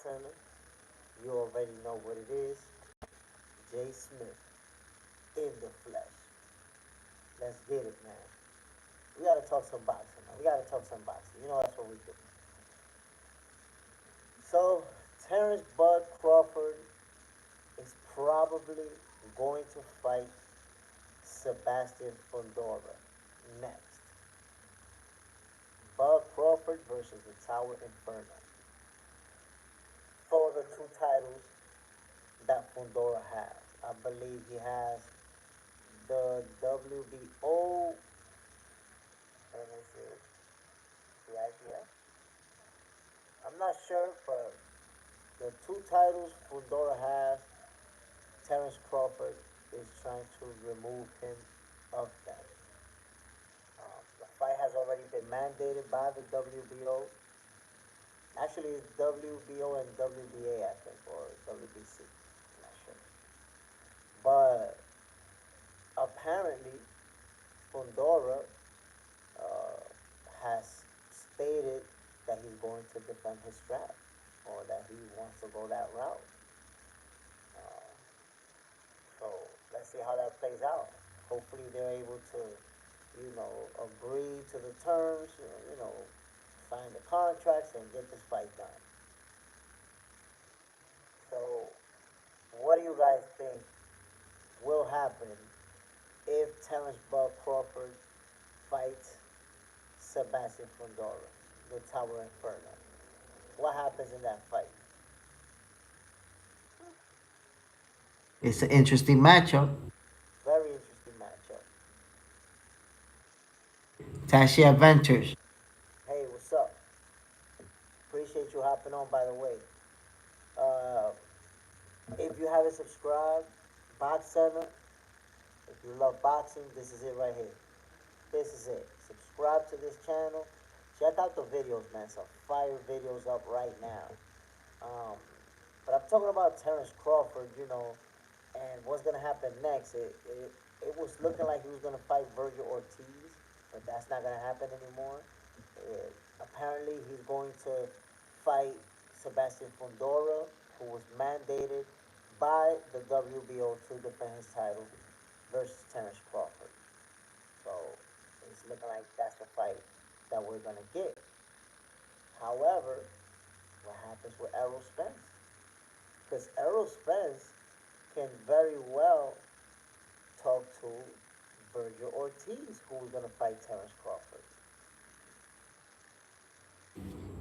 Center. You already know what it is. Jay Smith in the flesh. Let's get it, man. We gotta talk some boxing, man. We gotta talk some boxing. You know that's what we do. So Terence Bud Crawford is probably going to fight Sebastian Fundora next. Bud Crawford versus the Tower Inferno for the two titles that Fundora has. I believe he has the WBO. Let me see. Right here. I'm not sure, but the two titles Fundora has, Terence Crawford is trying to remove him of them. The fight has already been mandated by the WBO. Actually, it's WBO and WBA, I think, or WBC. I'm not sure. But apparently, Fundora uh, has stated that he's going to defend his strap or that he wants to go that route. Uh, so let's see how that plays out. Hopefully, they're able to, agree to the terms, sign the contracts and get this fight done. So, what do you guys think will happen if Terence Bud Crawford fights Sebastian Fundora, the Tower Inferno? What happens in that fight? It's an interesting matchup. Very interesting matchup. Tashi Adventures. Hey, what's up? Appreciate you hopping on, by the way. Uh, if you haven't subscribed, Box Center, if you love boxing, this is it right here. This is it. Subscribe to this channel. Check out the videos, man. Some fire videos up right now. Um, but I'm talking about Terence Crawford, and what's gonna happen next. It was looking like he was gonna fight Virgil Ortiz, but that's not gonna happen anymore. Apparently, he's going to fight Sebastian Fundora, who was mandated by the WBO to defend his title versus Terence Crawford. So it's looking like that's the fight that we're gonna get. However, what happens with Errol Spence? Because Errol Spence can very well talk to Virgil Ortiz, who's gonna fight Terence Crawford.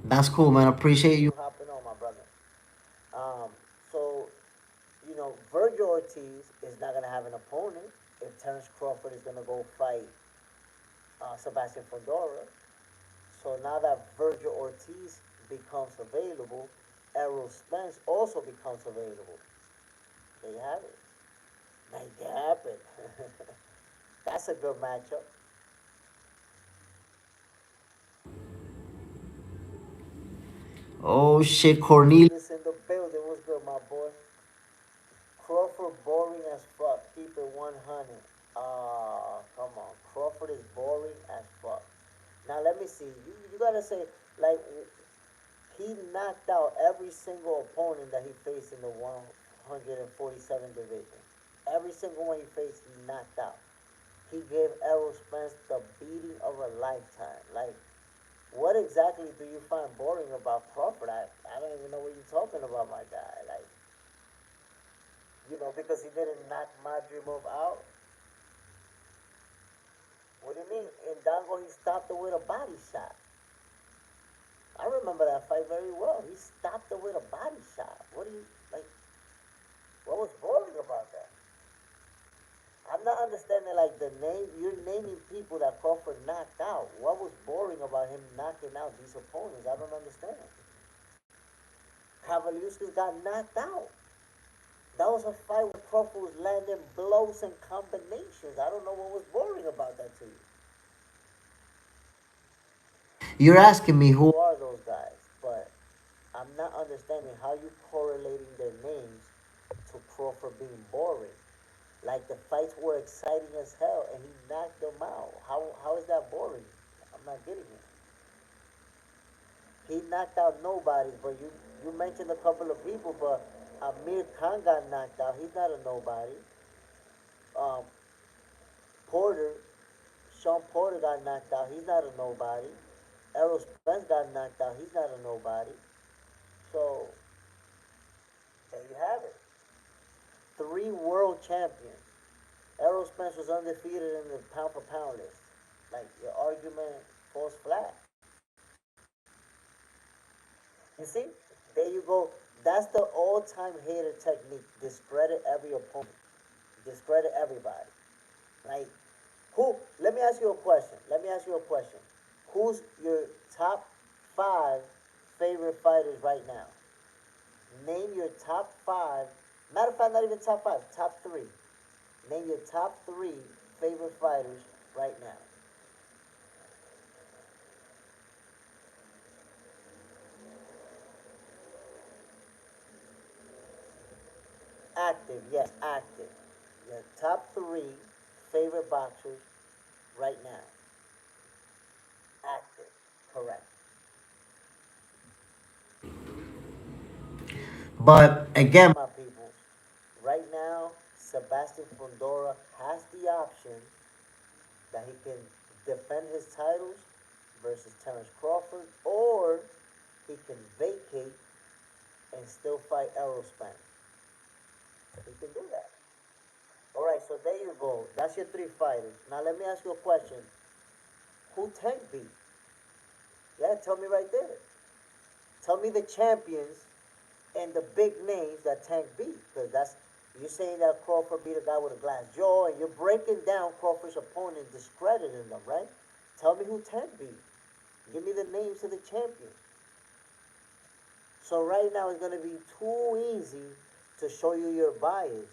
That's cool, man. Appreciate you. You hopping on, my brother. Um, so Virgil Ortiz is not gonna have an opponent if Terence Crawford is gonna go fight Sebastian Fundora. So now that Virgil Ortiz becomes available, Errol Spence also becomes available. There you have it. Make it happen. That's a good matchup. Oh shit, Cornelius. This in the building. What's good, my boy? Crawford boring as fuck. Keep it 100. Come on. Crawford is boring as fuck. Now let me see. You gotta say like he knocked out every single opponent that he faced in the 147 division. Every single one he faced, he knocked out. He gave Errol Spence the beating of a lifetime. Like, what exactly do you find boring about Crawford? I don't even know what you're talking about, my guy. Like, because he didn't knock Madrimov out. What do you mean? In Dango, he stopped it with a body shot. I remember that fight very well. He stopped it with a body shot. What do you, like, what was boring about that? I'm not understanding, like, the name, you're naming people that Crawford knocked out. What was boring about him knocking out these opponents? I don't understand. Kavaliuskas got knocked out. That was a fight where Crawford was landing blows and combinations. I don't know what was boring about that to you. You're asking me who. Who are those guys? But I'm not understanding how you correlating their names to Crawford being boring. Like the fights were exciting as hell, and he knocked them out. How is that boring? I'm not getting it. He knocked out nobody, but You mentioned a couple of people, but Amir Khan got knocked out. He's not a nobody. Um, Porter, Sean Porter got knocked out. He's not a nobody. Errol Spence got knocked out. He's not a nobody. So there you have it. Three world champions. Errol Spence was undefeated in the pound for pound list. Like your argument falls flat. You see? There you go. That's the all-time hater technique. Discredit every opponent. Discredit everybody. Like who? Let me ask you a question. Let me ask you a question. Who's your top five favorite fighters right now? Name your top five. Matter of fact, not even top five. Top three. Name your top three favorite fighters right now. Active, yes, active. Your top three favorite boxers right now. Active, correct. But again, My people, right now, Sebastian Fundora has the option that he can defend his titles versus Terence Crawford, or he can vacate and still fight Errol Spence. He can do that. All right, so there you go. That's your three fighters. Now let me ask you a question. Who Tank beat? Yeah, tell me right there. Tell me the champions and the big names that Tank beat, because that's you're saying that Crawford beat a guy with a glass jaw, and you're breaking down Crawford's opponent, discrediting them, right? Tell me who Tank beat. Give me the names of the champions. So right now it's gonna be too easy to show you your bias.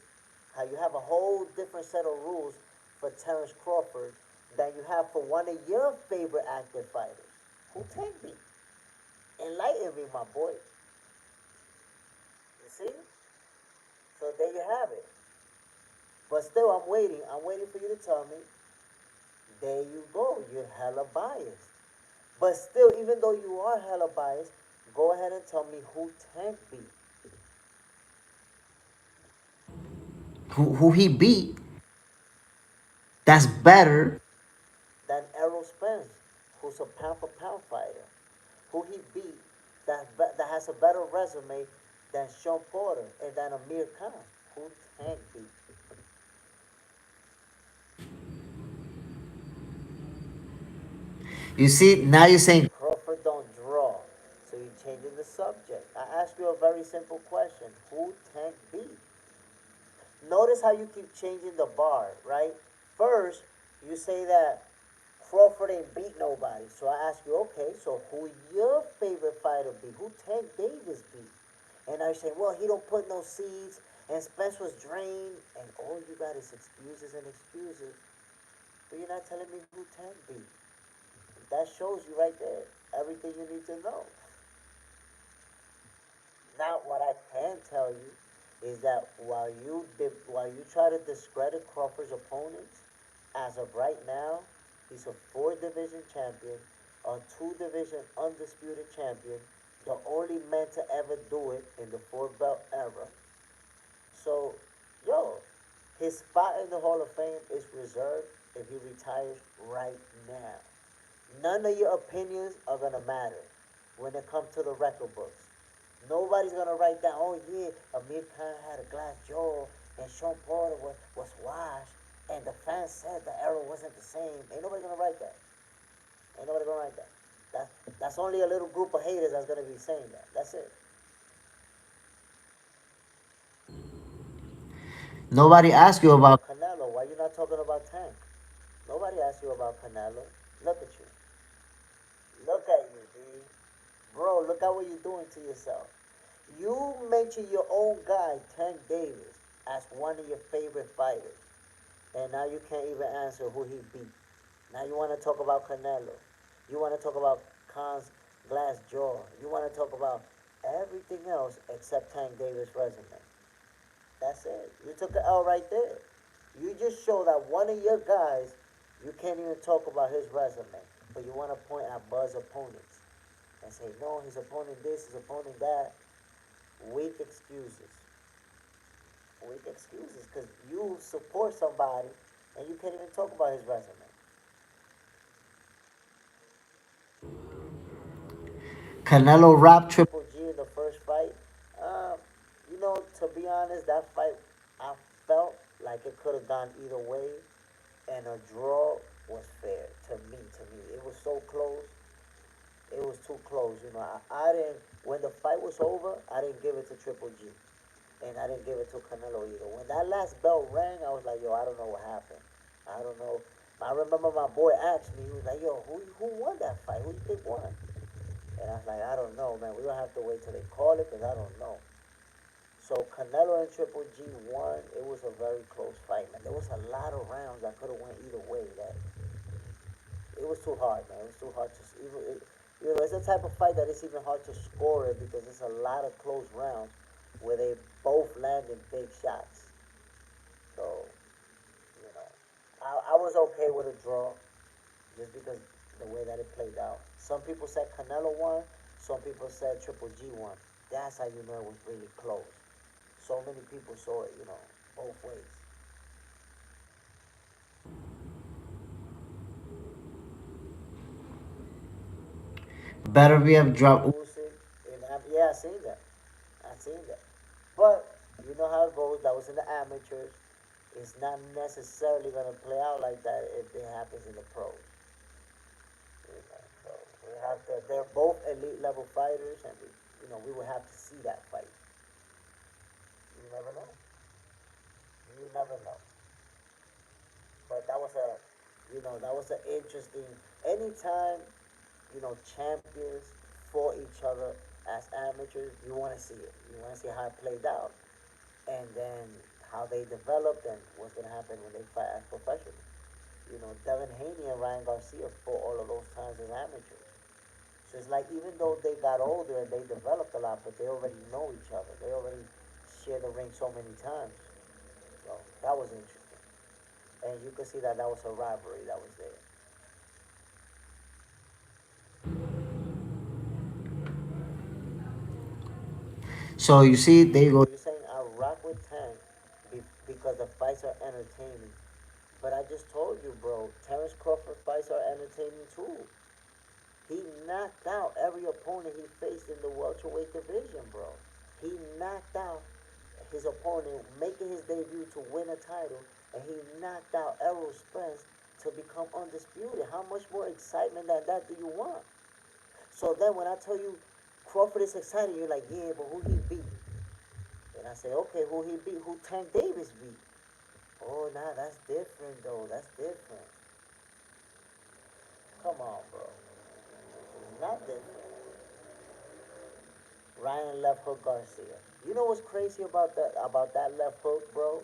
How you have a whole different set of rules for Terence Crawford than you have for one of your favorite active fighters. Who Tank beat? Enlighten me, my boy. You see? So there you have it. But still, I'm waiting. I'm waiting for you to tell me. There you go. You're hella biased. But still, even though you are hella biased, go ahead and tell me who Tank beat. who he beat, that's better. Than Errol Spence, who's a pound for pound fighter. Who he beat that has a better resume than Sean Porter and than Amir Khan. Who Tank beat? You see, now you're saying Crawford don't draw. So you're changing the subject. I ask you a very simple question. Who Tank beat? Notice how you keep changing the bar, right? First, you say that Crawford ain't beat nobody. So I ask you, okay, so who your favorite fighter beat? Who Tank Davis beat? And I say, well, he don't put no seeds, and Spence was drained, and all you got is excuses and excuses. But you're not telling me who Tank beat. That shows you right there everything you need to know. Now, what I can tell you is that while you try to discredit Crawford's opponents, as of right now, he's a four-division champion, a two-division undisputed champion, the only man to ever do it in the four-belt era. So, yo, his spot in the Hall of Fame is reserved if he retires right now. None of your opinions are gonna matter when it comes to the record books. Nobody's gonna write down, oh yeah, Amir Khan had a glass jaw and Sean Porter was washed and the fans said the era wasn't the same. Ain't nobody gonna write that. Ain't nobody gonna write that. That's only a little group of haters that's gonna be saying that. That's it. nobody asked you about. Canelo, why you not talking about Tank? Nobody asked you about Canelo. Look at you. Look at you, B. Bro, look at what you're doing to yourself. You mentioned your own guy, Tank Davis, as one of your favorite fighters. And now you can't even answer who he beat. Now you want to talk about Canelo. You want to talk about Khan's glass jaw. You want to talk about everything else except Tank Davis' resume. That's it. You took an L right there. You just show that one of your guys, you can't even talk about his resume. But you want to point at Buzz opponents and say, no, his opponent this, his opponent that. Weak excuses. Weak excuses because you support somebody and you can't even talk about his resume. Canelo rap triple. Triple G in the first fight, um, to be honest, that fight, I felt like it could have gone either way, and a draw was fair to me. It was so close. It was too close. I didn't. When the fight was over, I didn't give it to Triple G, and I didn't give it to Canelo either. When that last bell rang, I was like, yo, I don't know what happened. I don't know. I remember my boy asked me, he was like, yo, who won that fight? Who you think won? And I was like, I don't know, man. We're going to have to wait till they call it because I don't know. So Canelo and Triple G won. It was a very close fight, man. There was a lot of rounds that could have went either way. That it was too hard, man. It was too hard to even. It's the type of fight that it's even hard to score it because it's a lot of close rounds where they both landed big shots. So you know, I was okay with a draw just because the way that it played out. Some people said Canelo won. Some people said Triple G won. That's how you know it was really close. So many people saw it, both ways. Better be have dropped. Usyk, yeah, I seen that. I seen that. But you know how it goes. That was in the amateurs. It's not necessarily gonna play out like that if it happens in the pros. So we have to. They're both elite level fighters, and we would have to see that fight. You never know. You never know. But that was an interesting. Anytime champions fought each other as amateurs, you want to see it. You want to see how it played out, and then how they developed and what's going to happen when they fight as professionals. Devin Haney and Ryan Garcia fought all of those times as amateurs. So it's like even though they got older and they developed a lot, but they already know each other. They already share the ring so many times. So that was interesting, and you could see that was a rivalry that was there. So you see, there you So go. you're saying I rock with Tank because the fights are entertaining. But I just told you, bro, Terence Crawford fights are entertaining too. He knocked out every opponent he faced in the welterweight division, bro. He knocked out his opponent, making his debut to win a title, and he knocked out Errol Spence to become undisputed. How much more excitement than that do you want? So then when I tell you Crawford is excited, you're like, yeah, but who he beat? And I say, okay, who he beat? Who Tank Davis beat? Oh, nah, that's different though. That's different. Come on, bro. It's not different. Ryan left hook Garcia. You know what's crazy about that left hook, bro?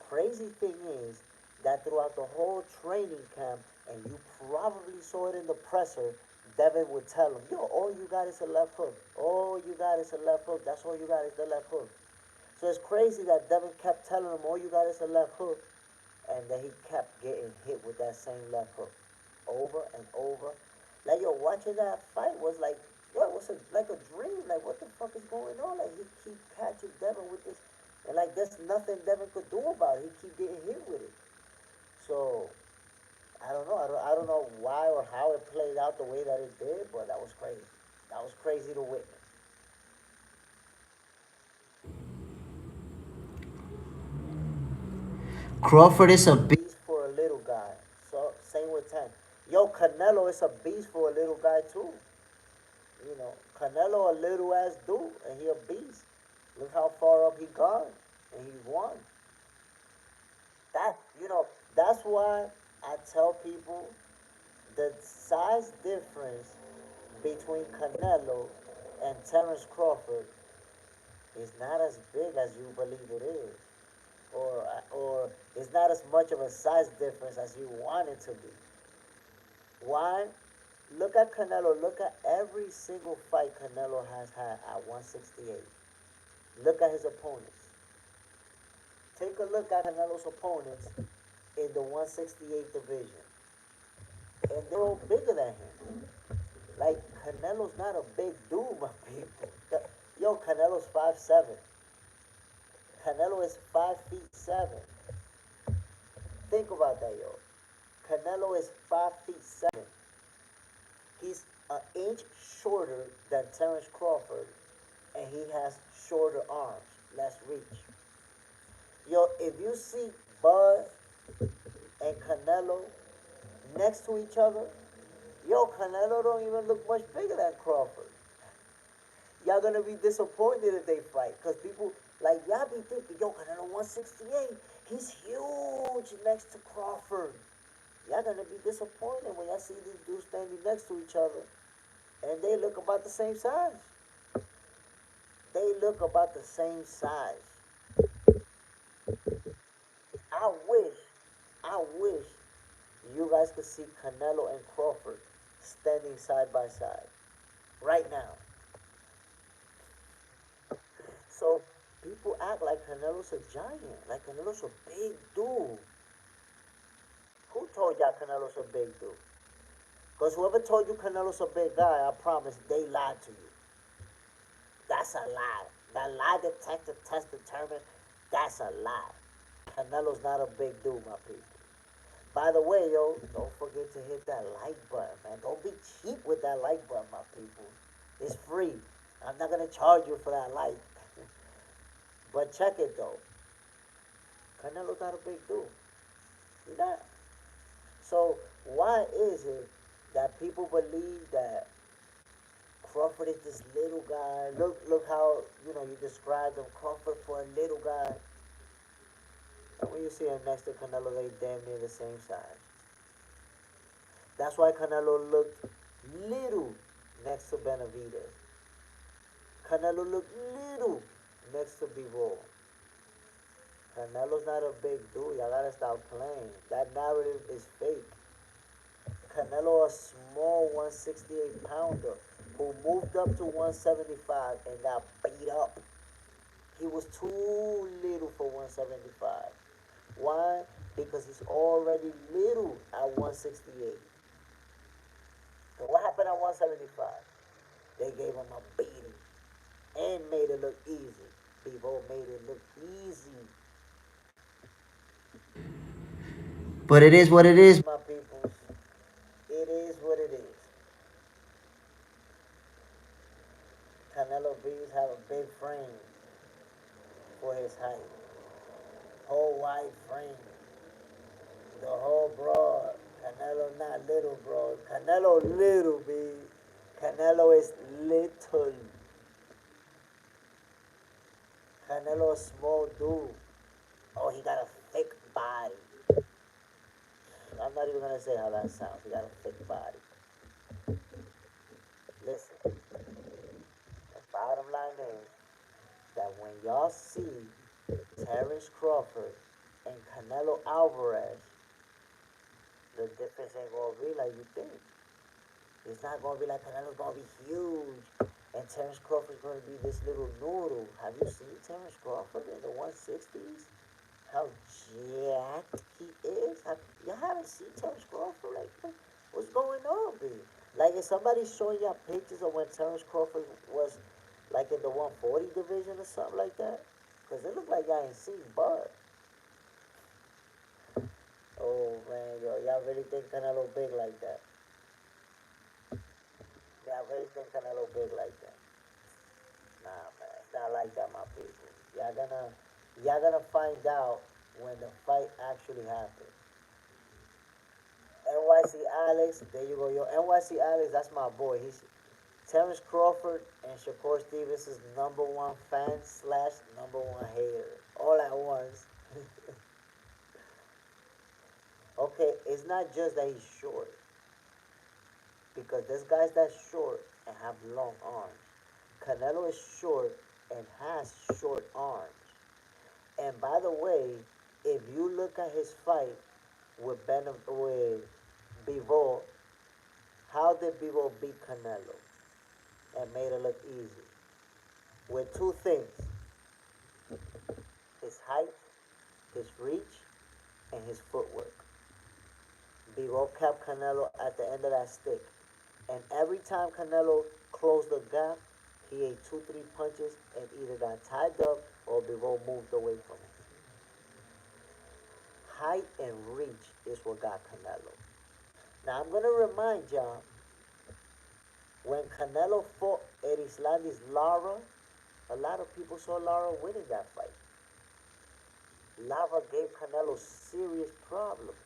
Crazy thing is that throughout the whole training camp, and you probably saw it in the presser, Devin would tell him, yo, all you got is a left hook. All you got is a left hook. That's all you got is the left hook. So it's crazy that Devin kept telling him, all you got is a left hook. And then he kept getting hit with that same left hook over and over. Like, yo, watching that fight was like, yo, it was like a dream. Like, what the fuck is going on? Like, he keep catching Devin with this. And, like, there's nothing Devin could do about it. He keep getting hit with it. So, I don't know. I don't know why or how it played out the way that it did, but that was crazy. That was crazy to witness. Crawford is a big. Beast for a little guy. So, same with Tank. Yo, Canelo is a beast for a little guy, too. Canelo a little ass dude, and he a beast. Look how far up he gone, and he won. That that's why I tell people the size difference between Canelo and Terence Crawford is not as big as you believe it is, or it's not as much of a size difference as you want it to be. Why? Look at Canelo. Look at every single fight Canelo has had at 168. Look at his opponents. Take a look at Canelo's opponents in the 168 division. And they're all bigger than him. Like, Canelo's not a big dude, my people. Yo, Canelo's 5'7". Canelo is 5'7". Think about that, yo. Canelo is 5'7". He's an inch shorter than Terence Crawford, and he has shorter arms, less reach. Yo, if you see Bud and Canelo next to each other, yo, Canelo don't even look much bigger than Crawford. Y'all gonna be disappointed if they fight, cause people like y'all be thinking, yo, Canelo 168, he's huge next to Crawford. Y'all gonna be disappointed when y'all see these dudes standing next to each other, and they look about the same size. They look about the same size. I wish, I wish you guys could see Canelo and Crawford standing side by side right now. So people act like Canelo's a giant, like Canelo's a big dude. Who told y'all Canelo's a big dude? Because whoever told you Canelo's a big guy, I promise they lied to you. That's a lie. That lie detector test determined that's a lie. Canelo's not a big dude, my people. By the way, yo, don't forget to hit that like button, man. Don't be cheap with that like button, my people. It's free. I'm not gonna charge you for that like. But check it though. Canelo's not a big dude. He's not. So why is it that people believe that Crawford is this little guy? Look how you described him, Crawford for a little guy. And when you see him next to Canelo, they damn near the same size. That's why Canelo looked little next to Benavidez. Canelo looked little next to Bivol. Canelo's not a big dude. Y'all gotta stop playing. That narrative is fake. Canelo, a small 168 pounder who moved up to 175 and got beat up. He was too little for 175. Why? Because he's already little at 168. So what happened at 175? They gave him a beating and made it look easy. People made it look easy. But it is what it is. My peoples, it is what it is. Canelo Bees have a big frame for his height. Whole wide frame. The whole broad. Canelo not little, bro. Canelo little, B. Canelo is little. Canelo a small dude. Oh, he got a thick body. I'm not even gonna say how that sounds. He got a thick body. Listen, the bottom line is that when y'all see Terence Crawford and Canelo Alvarez, the difference ain't gonna be like you think. It's not gonna be like Canelo's gonna be huge and Terence Crawford's gonna be this little noodle. Have you seen Terence Crawford in the 160s? How jacked he is? You haven't seen Terence Crawford like that? What's going on, B? Like, if somebody's showing y'all pictures of when Terence Crawford was like in the 140 division or something like that, because it looked like y'all ain't seen Bud. Oh man, yo, y'all really think Canelo big like that? Y'all really think Canelo big like that? Nah, man, it's not like that, my people. Y'all gonna find out when the fight actually happens. NYC Alex, there you go, yo. NYC Alex, that's my boy. He's Terence Crawford and Shakur Stevens' number one fan slash number one hater, all at once. Okay, it's not just that he's short, because there's guys that's short and have long arms. Canelo is short and has short arms. And by the way, if you look at his fight with Bivol, how did Bivol beat Canelo and made it look easy? With two things: his height, his reach, and his footwork. Bivol kept Canelo at the end of that stick. And every time Canelo closed the gap, He ate 2, 3 punches and either got tied up or Bivol moved away from him. Height and reach is what got Canelo. Now I'm gonna remind y'all, when Canelo fought Erislandi's Lara, a lot of people saw Lara winning that fight. Lara gave Canelo serious problems.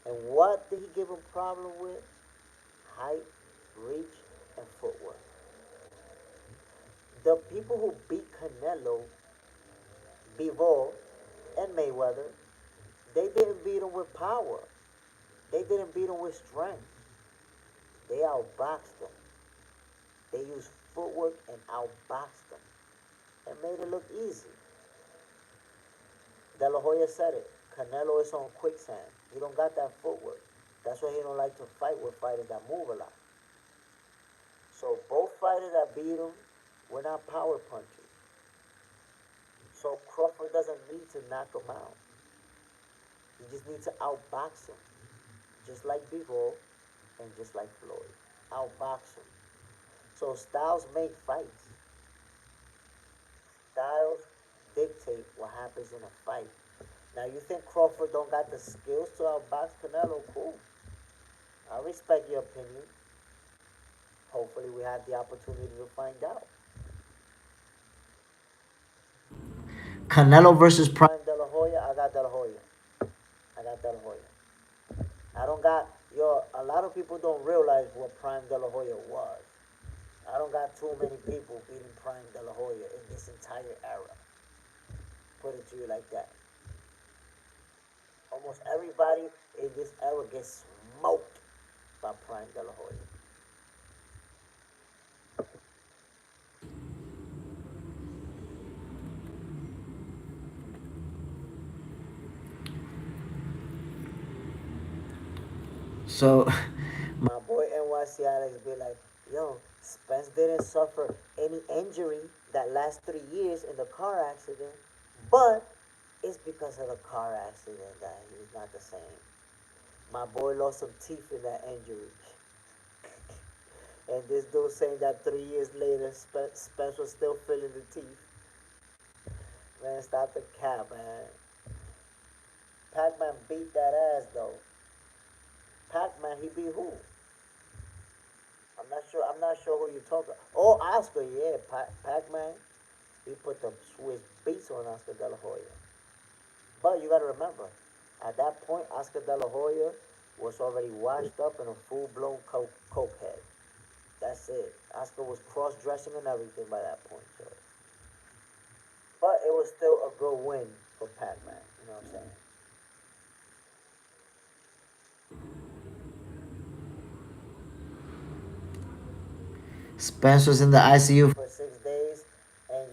And what did he give him problem with? Height, reach, and footwork. The people who beat Canelo, Bivol, and Mayweather, they didn't beat him with power. They didn't beat him with strength. They outboxed him. They used footwork and outboxed him and made it look easy. De La Hoya said it. Canelo is on quicksand. He don't got that footwork. That's why he don't like to fight with fighters that move a lot. So both fighters that beat him were not power punchers. So Crawford doesn't need to knock him out. He just needs to outbox him. Just like Bivol and just like Floyd. Outbox him. So styles make fights. Styles dictate what happens in a fight. Now you think Crawford don't got the skills to outbox Canelo? Cool. I respect your opinion. Hopefully we have the opportunity to find out. Canelo versus Prime. Prime De La Hoya, I got De La Hoya. I got De La Hoya. I don't got a lot of people don't realize what Prime De La Hoya was. I don't got too many people beating Prime De La Hoya in this entire era. Put it to you like that. Almost everybody in this era gets smoked by Prime De La Hoya. So, My boy NYC Alex be like, yo, Spence didn't suffer any injury that last 3 years in the car accident, but it's because of the car accident that he's not the same. My boy lost some teeth in that injury. And this dude saying that 3 years later, Spence was still feeling the teeth. Man, stop the cap, man. Pac-Man beat that ass, though. Pac-Man, he beat who? I'm not sure who you're talking. Oh, Oscar, yeah, Pac-Man. He put the Swiss beats on Oscar De La Hoya. But you gotta remember, at that point, Oscar De La Hoya was already washed up in a full-blown coke head. That's it. Oscar was cross-dressing and everything by that point. So. But it was still a good win for Pac-Man. You know what I'm saying? Spence was in the ICU. For 6 days, and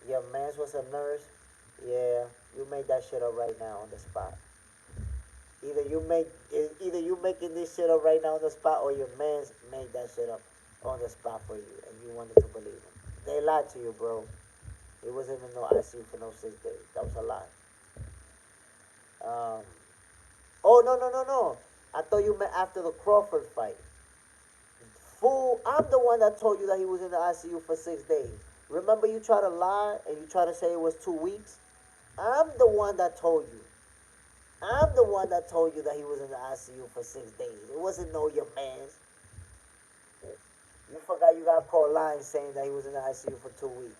your man's was a nurse. Yeah, you made that shit up right now on the spot. Either you making this shit up right now on the spot, or your man's made that shit up on the spot for you, and you wanted to believe him. They lied to you, bro. He wasn't in no ICU for no 6 days. That was a lie. Um. Oh no. I thought you meant after the Crawford fight. Fool, I'm the one that told you that he was in the ICU for 6 days. Remember you tried to lie and you tried to say it was 2 weeks? I'm the one that told you. I'm the one that told you that he was in the ICU for 6 days. It wasn't no your man's. You forgot you got called lying saying that he was in the ICU for 2 weeks.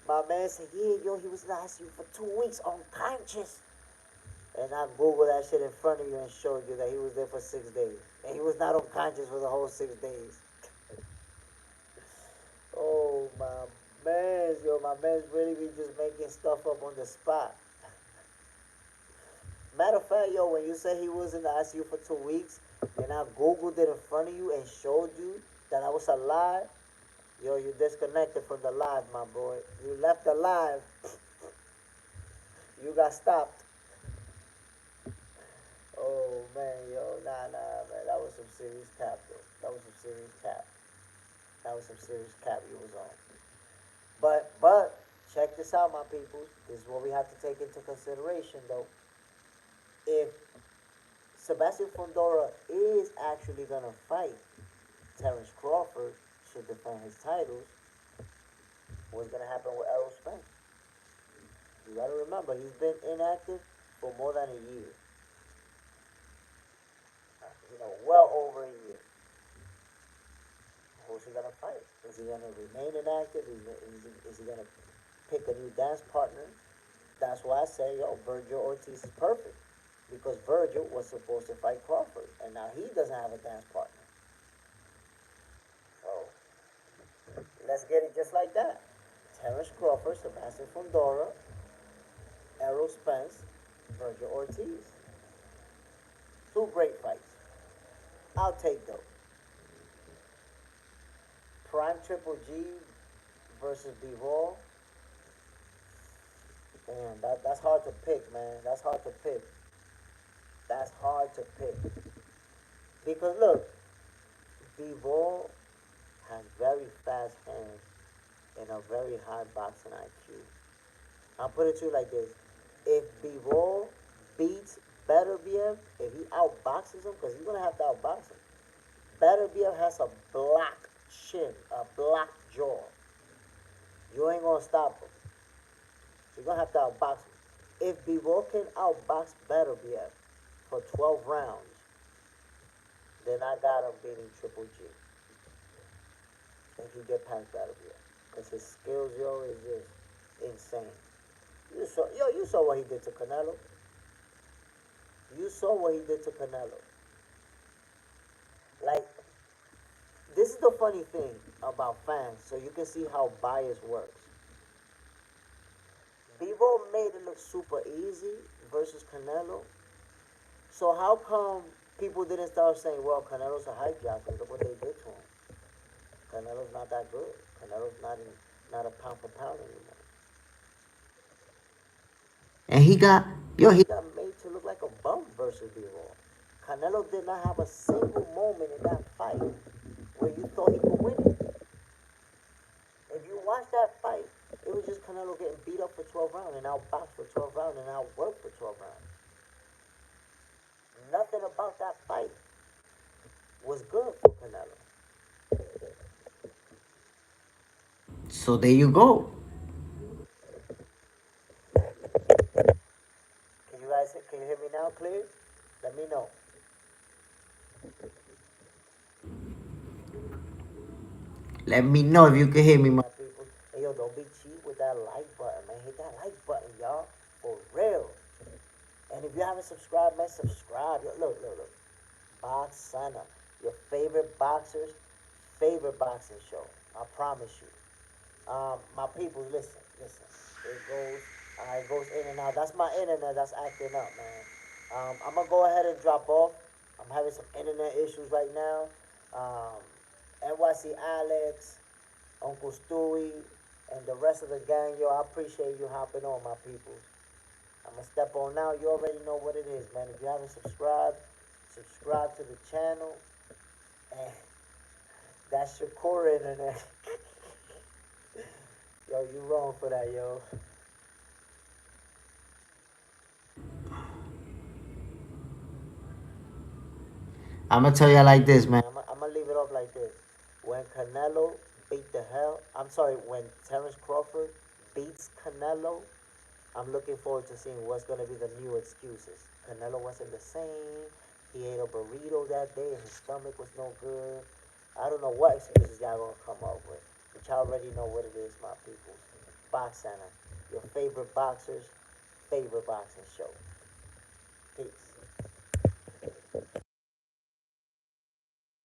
My man said, yeah, yo, he was in the ICU for 2 weeks unconscious. And I Googled that shit in front of you and showed you that he was there for 6 days. And he was not unconscious for the whole 6 days. Oh, my man, yo, my man's really be just making stuff up on the spot. Matter of fact, yo, when you said he was in the ICU for 2 weeks, and I Googled it in front of you and showed you that I was alive, yo, you disconnected from the live, my boy. You left the live. You got stopped. Oh man, yo, nah, man, that was some serious cap, though. That was some serious cap. That was some serious cap you was on. But check this out, my people. This is what we have to take into consideration, though. If Sebastian Fundora is actually gonna fight, Terence Crawford should defend his titles, what's gonna happen with Errol Spence? You gotta remember, he's been inactive for more than a year. Well over a year. Who's he gonna fight? Is he gonna remain inactive? Is he gonna pick a new dance partner? That's why I say, Virgil Ortiz is perfect. Because Virgil was supposed to fight Crawford, and now he doesn't have a dance partner. So let's get it just like that. Terence Crawford, Sebastian Fundora, Errol Spence, Virgil Ortiz. Two great fights. I'll take those. Prime Triple G versus Bivol. Damn, that's hard to pick, man. That's hard to pick. That's hard to pick. Because look, Bivol has very fast hands and a very high boxing IQ. I'll put it to you like this. If Bivol beats Beterbiev, if he outboxes him, because he's going to have to outbox him, Beterbiev has a black chin, a black jaw. You ain't going to stop him. So you're going to have to outbox him. If Bivol can outbox Beterbiev for 12 rounds, then I got him beating Triple G. If he get past Beterbiev. Because his skills, is just insane. You saw what he did to Canelo. You saw what he did to Canelo. Like, this is the funny thing about fans, so you can see how bias works. Bivol made it look super easy versus Canelo. So how come people didn't start saying, well, Canelo's a hijacker, look what they did to him. Canelo's not that good. Canelo's not a pound for pound anymore. And he got, He got made to look like a bum versus Bivol. Canelo did not have a single moment in that fight where you thought he could win it. If you watch that fight, it was just Canelo getting beat up for 12 rounds and outboxed for 12 rounds and outworked for 12 rounds. Nothing about that fight was good for Canelo. so there you go. Can you hear me now clear? Let me know. Let me know if you can hear me, My people. Hey, yo, don't be cheap with that like button, man. Hit that like button, y'all. For real. And if you haven't subscribed, man, subscribe. Yo, look. Box Center. Your favorite boxing show. I promise you. My people, listen. It goes in and out. That's my internet that's acting up, man. I'm gonna go ahead and drop off. I'm having some internet issues right now. Um, NYC Alex, Uncle Stewie, and the rest of the gang, yo, I appreciate you hopping on, my people. I'm gonna step on now. You already know what it is, man. If you haven't subscribed, subscribe to the channel. And that's your core internet. Yo, you wrong for that, yo. I'm gonna tell you like this, man. I'm gonna leave it off like this. When Canelo beat the hell, I'm sorry, when Terence Crawford beats Canelo, I'm looking forward to seeing what's gonna be the new excuses. Canelo wasn't the same. He ate a burrito that day and his stomach was no good. I don't know what excuses y'all gonna come up with. But y'all already know what it is, my people. Box Center, your favorite boxers, favorite boxing show. Peace.